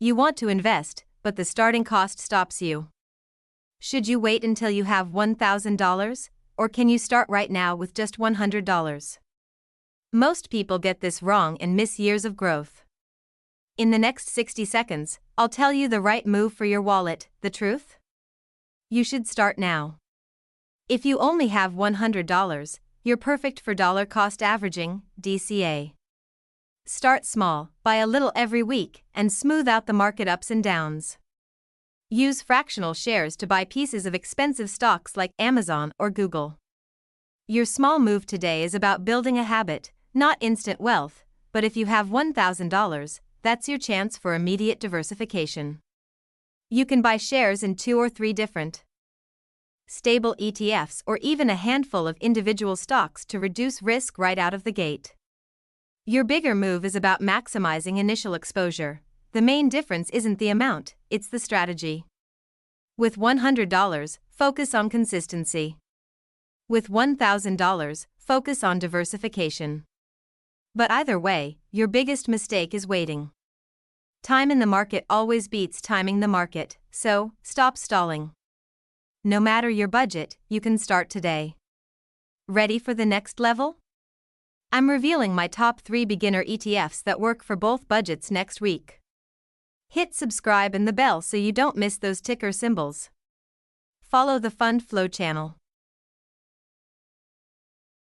You want to invest, but the starting cost stops you. Should you wait until you have $1,000, or can you start right now with just $100? Most people get this wrong and miss years of growth. In the next 60 seconds, I'll tell you the right move for your wallet. The truth? You should start now. If you only have $100, you're perfect for dollar cost averaging, DCA. Start small, buy a little every week, and smooth out the market ups and downs. Use fractional shares to buy pieces of expensive stocks like Amazon or Google. Your small move today is about building a habit, not instant wealth, but if you have $1,000, that's your chance for immediate diversification. You can buy shares in 2 or 3 different stable ETFs or even a handful of individual stocks to reduce risk right out of the gate. Your bigger move is about maximizing initial exposure. The main difference isn't the amount, it's the strategy. With $100, focus on consistency. With $1,000, focus on diversification. But either way, your biggest mistake is waiting. Time in the market always beats timing the market, so stop stalling. No matter your budget, you can start today. Ready for the next level? I'm revealing my top 3 beginner ETFs that work for both budgets next week. Hit subscribe and the bell so you don't miss those ticker symbols. Follow the Fund Flow channel.